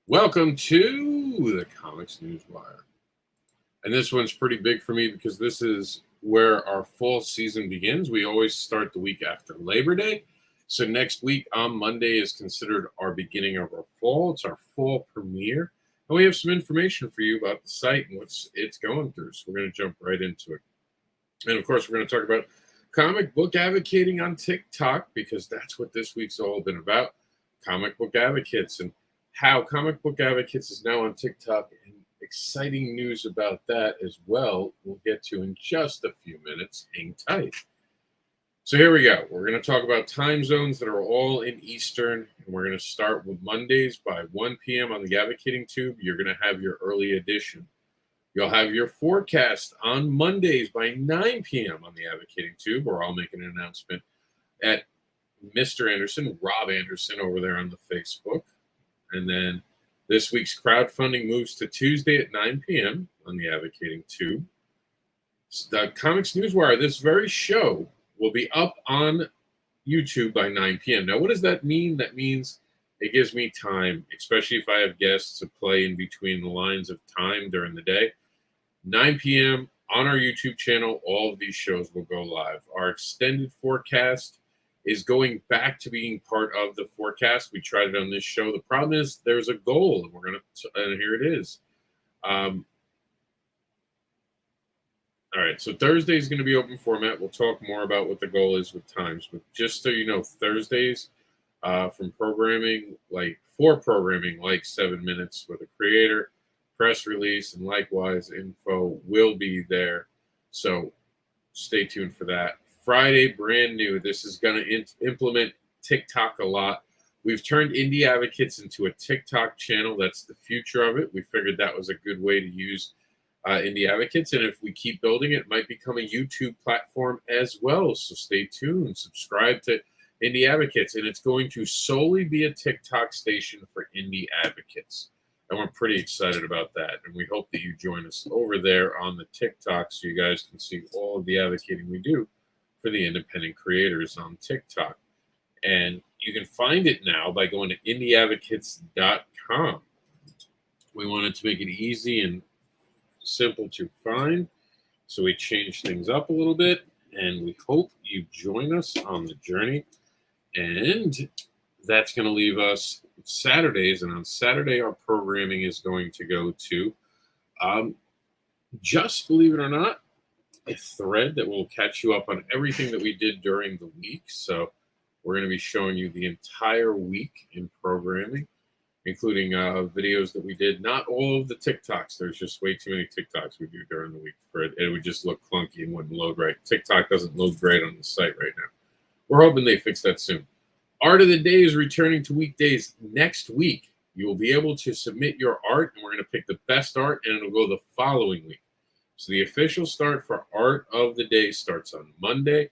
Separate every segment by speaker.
Speaker 1: Welcome to the Comics Newswire. And this one's pretty big for me because this is where our fall season begins. We always start the week after Labor Day. So next week on Monday is considered our beginning of our fall. It's our fall premiere. And we have some information for you about the site and what it's going through. So we're going to jump right into it. And of course, we're going to talk about comic book advocating on TikTok because that's what this week's all been about. Comic book advocates and how Comic Book Advocates is now on TikTok, and exciting news about that as well we'll get to in just a few minutes. Hang tight. So here we go. We're going to talk about time zones that are all in Eastern, and we're going to start with Mondays by 1 p.m. on the Advocating Tube. You're going to have your early edition. You'll have your forecast on Mondays by 9 p.m. on the Advocating Tube, or I'll make an announcement at Mr. Anderson, Rob Anderson, over there on the Facebook. And then this week's crowdfunding moves to Tuesday at 9 p.m. on the Advocating Tube. The Comics Newswire, this very show, will be up on YouTube by 9 p.m. Now, what does that mean? That means it gives me time, especially if I have guests to play in between the lines of time during the day. 9 p.m. on our YouTube channel, all of these shows will go live. Our extended forecast is going back to being part of the forecast. We tried it on this show. The problem is there's a goal, and and here it is. All right, so Thursday is going to be open format. We'll talk more about what the goal is with times, but just so you know, Thursdays for programming like 7 minutes with a creator, press release, and likewise info will be there. So stay tuned for that. Friday, brand new. This is going to implement TikTok a lot. We've turned Indie Advocates into a TikTok channel. That's the future of it. We figured that was a good way to use Indie Advocates. And if we keep building it, it might become a YouTube platform as well. So stay tuned. Subscribe to Indie Advocates. And it's going to solely be a TikTok station for Indie Advocates. And we're pretty excited about that. And we hope that you join us over there on the TikTok so you guys can see all of the advocating we do for the independent creators on TikTok. And you can find it now by going to indieadvocates.com. We wanted to make it easy and simple to find, so we changed things up a little bit, and we hope you join us on the journey. And that's going to leave us Saturdays, and on Saturday our programming is going to go to just, believe it or not, a thread that will catch you up on everything that we did during the week. So we're going to be showing you the entire week in programming, including videos that we did. Not all of the TikToks. There's just way too many TikToks we do during the week. It would just look clunky and wouldn't load right. TikTok doesn't load great on the site right now. We're hoping they fix that soon. Art of the Day is returning to weekdays next week. You will be able to submit your art, and we're going to pick the best art, and it'll go the following week. So the official start for Art of the Day starts on Monday,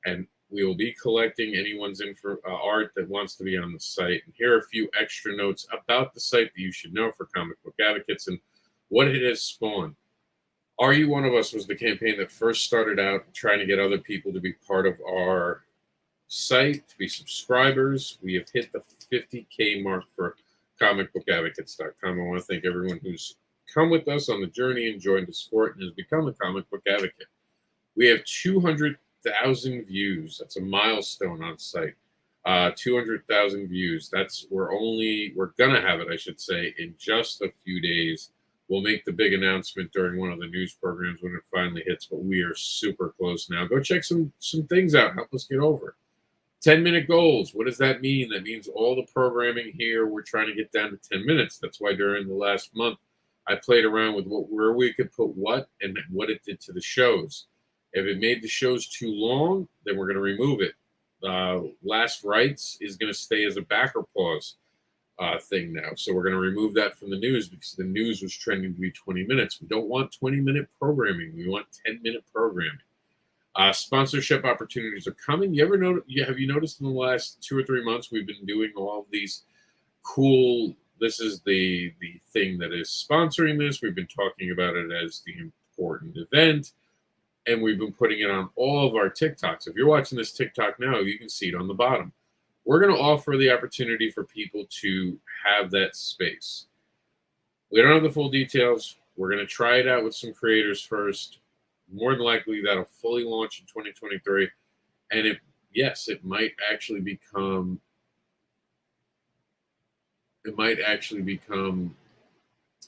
Speaker 1: and we will be collecting anyone's art that wants to be on the site. And here are a few extra notes about the site that you should know for Comic Book Advocates and what it has spawned. Are You One of Us was the campaign that first started out trying to get other people to be part of our site, to be subscribers. We have hit the 50K mark for comicbookadvocates.com. I want to thank everyone who's come with us on the journey and joined us for it and has become a comic book advocate. We have 200,000 views. That's a milestone on site. 200,000 views. We're gonna have it, I should say, in just a few days. We'll make the big announcement during one of the news programs when it finally hits, but we are super close now. Go check some things out. Help us get over. 10-minute goals. What does that mean? That means all the programming here, we're trying to get down to 10 minutes. That's why during the last month, I played around with where we could put what and what it did to the shows. If it made the shows too long, then we're going to remove it. Last Rights is going to stay as a BACKERPAUSE thing now. So we're going to remove that from the news because the news was trending to be 20 minutes. We don't want 20-minute programming. We want 10-minute programming. Sponsorship opportunities are coming. Have you noticed in the last 2 or 3 months we've been doing all of these cool. This is the thing that is sponsoring this. We've been talking about it as the important event, and we've been putting it on all of our TikToks. If you're watching this TikTok now, you can see it on the bottom. We're going to offer the opportunity for people to have that space. We don't have the full details. We're going to try it out with some creators first. More than likely, that'll fully launch in 2023. And yes, it might actually become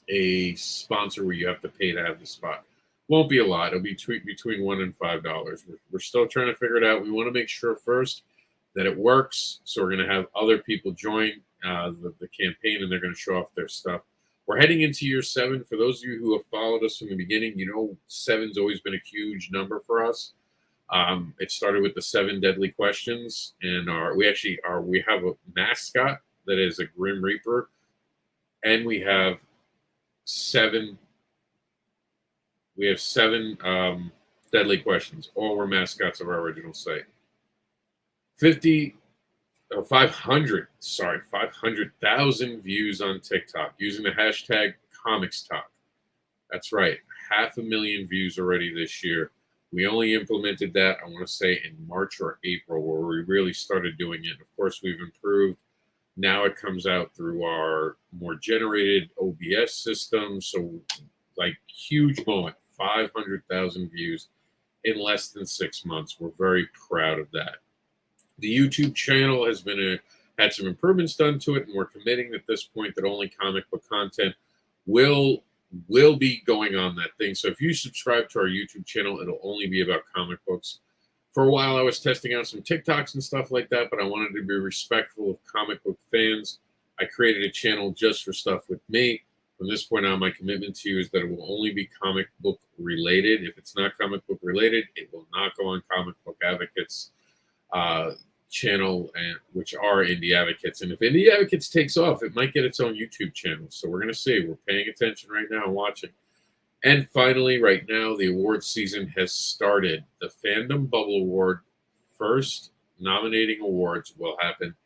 Speaker 1: a sponsor where you have to pay to have the spot. Won't be a lot. It'll be between $1 and $5. We're still trying to figure it out. We want to make sure first that it works. So we're going to have other people join the campaign, and they're going to show off their stuff. We're heading into year 7. For those of you who have followed us from the beginning, you know 7's always been a huge number for us. It started with the 7 deadly questions, and we have a mascot that is a Grim Reaper, and we have 7 deadly questions. All were mascots of our original site. 500,000 views on TikTok using the hashtag COMiXtalk. That's right, 500,000 views already this year. We only implemented that, I want to say, in March or April, where we really started doing it. Of course, we've improved. Now it comes out through our more generated OBS system. So, like, huge moment, 500,000 views in less than 6 months. We're very proud of that. The YouTube channel has had some improvements done to it, and we're committing at this point that only comic book content will be going on that thing. So if you subscribe to our YouTube channel, it'll only be about comic books. For a while, I was testing out some TikToks and stuff like that, but I wanted to be respectful of comic book fans. I created a channel just for stuff with me. From this point on, my commitment to you is that it will only be comic book related. If it's not comic book related, it will not go on Comic Book Advocates channel, which are Indie Advocates. And if Indie Advocates takes off, it might get its own YouTube channel. So we're going to see. We're paying attention right now and watching. And finally, right now, the awards season has started. The Fandom Bubble Award first nominating awards will happen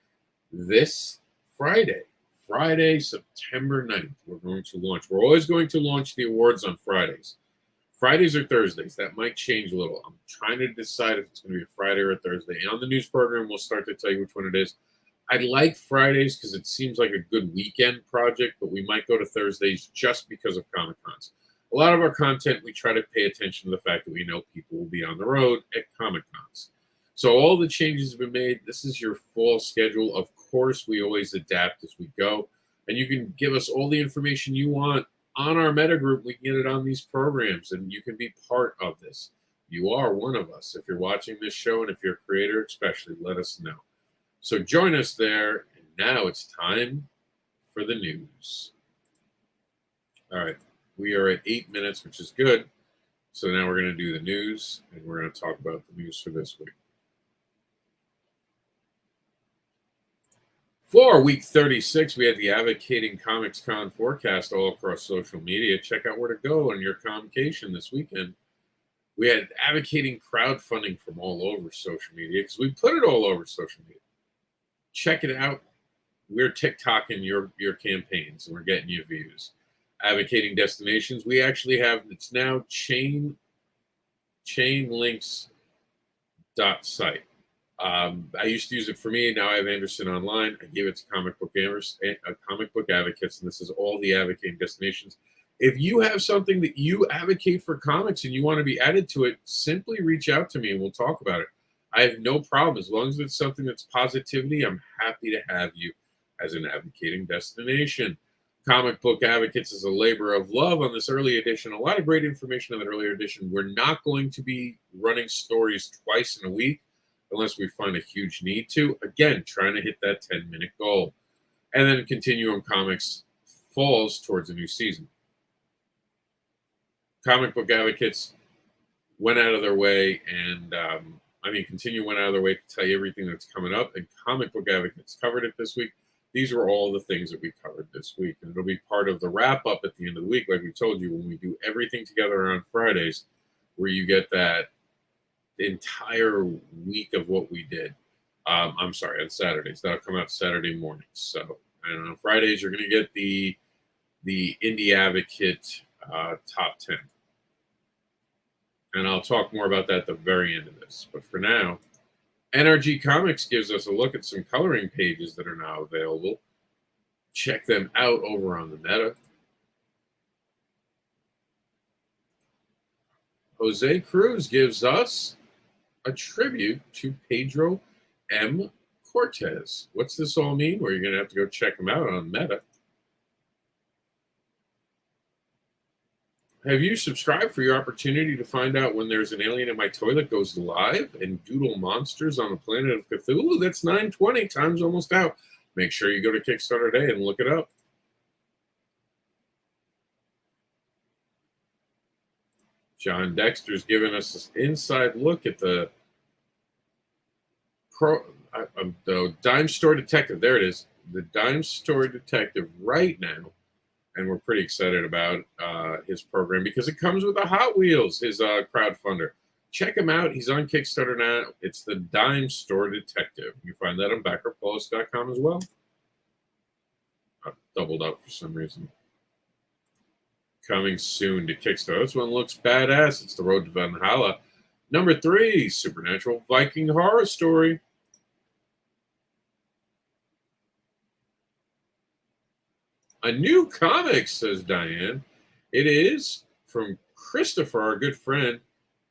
Speaker 1: this Friday. Friday, September 9th, we're going to launch. We're always going to launch the awards on Fridays. Fridays or Thursdays. That might change a little. I'm trying to decide if it's going to be a Friday or a Thursday. And on the news program, we'll start to tell you which one it is. I like Fridays because it seems like a good weekend project, but we might go to Thursdays just because of Comic-Cons. A lot of our content, we try to pay attention to the fact that we know people will be on the road at Comic-Cons. So all the changes have been made. This is your fall schedule. Of course, we always adapt as we go. And you can give us all the information you want on our meta group. We can get it on these programs, and you can be part of this. You are one of us. If you're watching this show, and if you're a creator especially, let us know. So join us there. And now it's time for the news. All right. We are at 8 minutes, which is good. So now we're going to do the news, and we're going to talk about the news for this week. For week 36, we had the Advocating COMiXcon forecast all across social media. Check out where to go on your ConCation this weekend. We had advocating crowdfunding from all over social media because we put it all over social media. Check it out. We're TikToking your campaigns, and we're getting you views. Advocating destinations, we actually have, it's now chainlinks.site. I used to use it for me. Now I have Anderson Online. I gave it to Comic Book Advocates, and this is all the advocating destinations. If you have something that you advocate for comics and you want to be added to it, simply reach out to me and we'll talk about it. I have no problem. As long as it's something that's positivity, I'm happy to have you as an advocating destination. Comic Book Advocates is a labor of love on this early edition. A lot of great information on that earlier edition. We're not going to be running stories twice in a week unless we find a huge need to. Again, trying to hit that 10-minute goal. And then Continuum Comics falls towards a new season. Comic Book Advocates went out of their way, and Continue went out of their way to tell you everything that's coming up, and Comic Book Advocates covered it this week. These were all the things that we covered this week, and it'll be part of the wrap-up at the end of the week, like we told you, when we do everything together on Fridays, where you get that entire week of what we did. On Saturdays. That'll come out Saturday mornings. So, and on Fridays, you're going to get the Indie Advocate top 10. And I'll talk more about that at the very end of this. But for now, NRG Comics gives us a look at some coloring pages that are now available. Check them out over on the Meta. Jose Cruz gives us a tribute to Pedro M. Cortez. What's this all mean? Well, you're going to have to go check him out on Meta. Have you subscribed for your opportunity to find out when There's an Alien in My Toilet goes live and doodle monsters on the planet of Cthulhu? That's 9:20. Time's almost out. Make sure you go to Kickstarter Day and look it up. John Dexter's giving us an inside look at the Dime Store Detective. There it is. The Dime Store Detective right now. And we're pretty excited about his program because it comes with a Hot Wheels, his crowdfunder. Check him out. He's on Kickstarter now. It's the Dime Store Detective. You find that on BACKERPAUSE.com as well. I doubled up for some reason. Coming soon to Kickstarter. This one looks badass. It's The Road to Valhalla. Number 3, Supernatural Viking Horror Story. A new comic, says Diane. It is from Christopher, our good friend,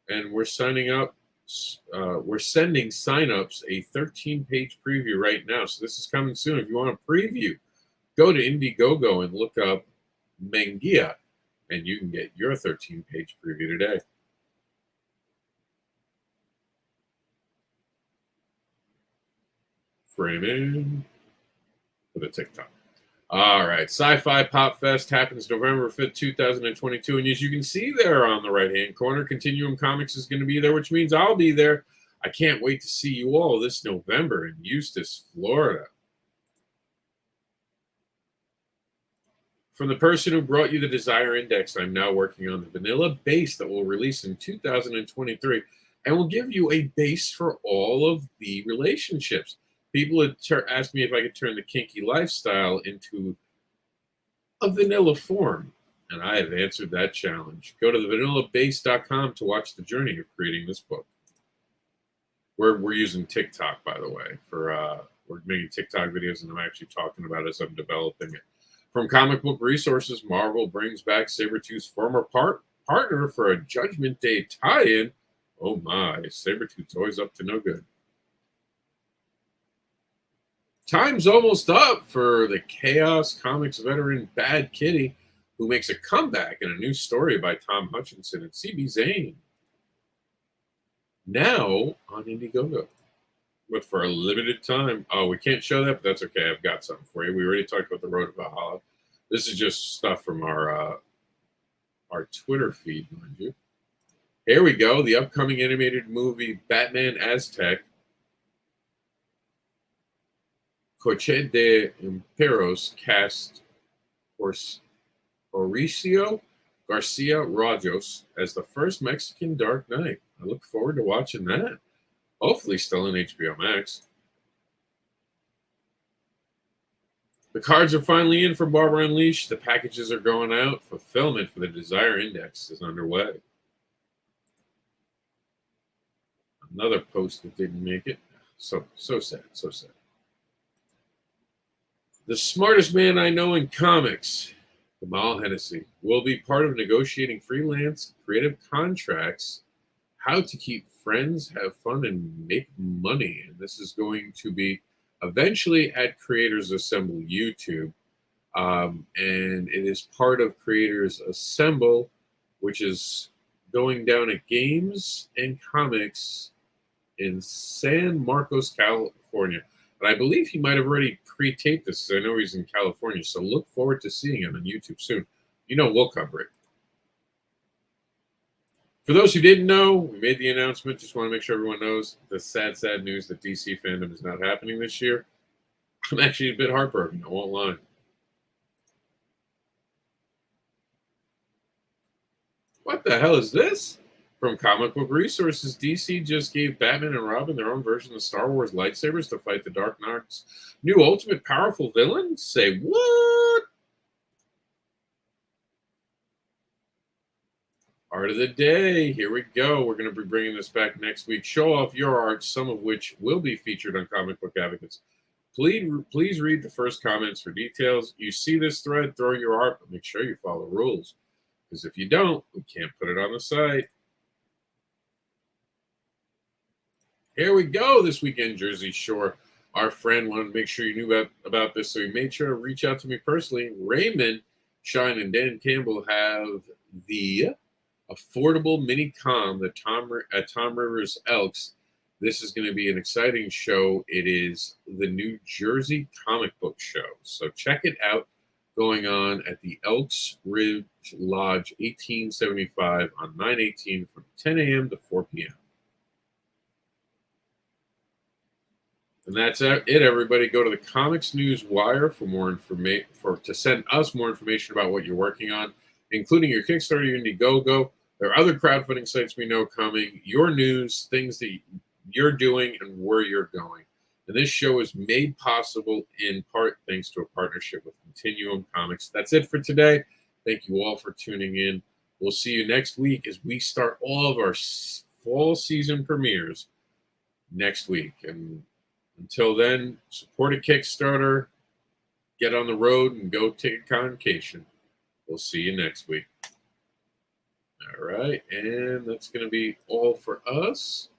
Speaker 1: and we're signing up. We're sending signups a 13-page preview right now. So this is coming soon. If you want a preview, go to Indiegogo and look up Mengia, and you can get your 13-page preview today. Frame in for the TikTok. All right, Sci-Fi Pop Fest happens November 5th, 2022. And as you can see there on the right-hand corner, Continuum Comics is going to be there, which means I'll be there. I can't wait to see you all this November in Eustis, Florida. From the person who brought you the Desire Index, I'm now working on the vanilla base that will release in 2023 and will give you a base for all of the relationships. People had asked me if I could turn the kinky lifestyle into a vanilla form, and I have answered that challenge. Go to thevanillabase.com to watch the journey of creating this book. We're using TikTok, by the way, for we're making TikTok videos, and I'm actually talking about it as I'm developing it. From Comic Book Resources, Marvel brings back Sabretooth's former partner for a Judgment Day tie-in. Oh my, Sabretooth's always up to no good. Time's almost up for the Chaos Comics veteran Bad Kitty, who makes a comeback in a new story by Tom Hutchinson and C.B. Zane. Now on Indiegogo, but for a limited time. Oh, we can't show that, but that's okay. I've got something for you. We already talked about the Road to Valhalla. This is just stuff from our Twitter feed, mind you. Here we go. The upcoming animated movie Batman Aztec. Coche de Imperos cast Mauricio Garcia Rajos as the first Mexican Dark Knight. I look forward to watching that. Hopefully still on HBO Max. The cards are finally in for Barbara Unleashed. The packages are going out. Fulfillment for the Desire Index is underway. Another post that didn't make it. So sad, so sad. The smartest man I know in comics, Kamal Hennessy, will be part of negotiating freelance creative contracts, how to keep friends, have fun, and make money. And this is going to be eventually at Creators Assemble YouTube. And it is part of Creators Assemble, which is going down at Games and Comics in San Marcos, California. But I believe he might have already pre-taped this. I know he's in California, so look forward to seeing him on YouTube soon. You know we'll cover it. For those who didn't know, we made the announcement. Just want to make sure everyone knows the sad, sad news that DC Fandom is not happening this year. I'm actually a bit heartbroken, I won't lie. What the hell is this? From Comic Book Resources, DC just gave Batman and Robin their own version of Star Wars lightsabers to fight the Dark Knight's new ultimate powerful villain? Say what? Art of the day. Here we go. We're going to be bringing this back next week. Show off your art, some of which will be featured on Comic Book Advocates. Please read the first comments for details. You see this thread, throw your art, but make sure you follow rules. Because if you don't, we can't put it on the site. Here we go this weekend, Jersey Shore. Our friend wanted to make sure you knew about this, so he made sure to reach out to me personally. Raymond Shine and Dan Campbell have the affordable mini com at Tom Rivers Elks. This is going to be an exciting show. It is the New Jersey Comic Book Show. So check it out, going on at the Elks Ridge Lodge, 1875 on 9/18 from 10 a.m. to 4 p.m. And that's it, everybody. Go to the Comics News Wire for more information, to send us more information about what you're working on, including your Kickstarter, your Indiegogo. There are other crowdfunding sites we know coming, your news, things that you're doing, and where you're going. And this show is made possible in part thanks to a partnership with Continuum Comics. That's it for today. Thank you all for tuning in. We'll see you next week as we start all of our fall season premieres next week. And until then, support a Kickstarter, get on the road, and go take ConCation. We'll see you next week. All right, and that's going to be all for us.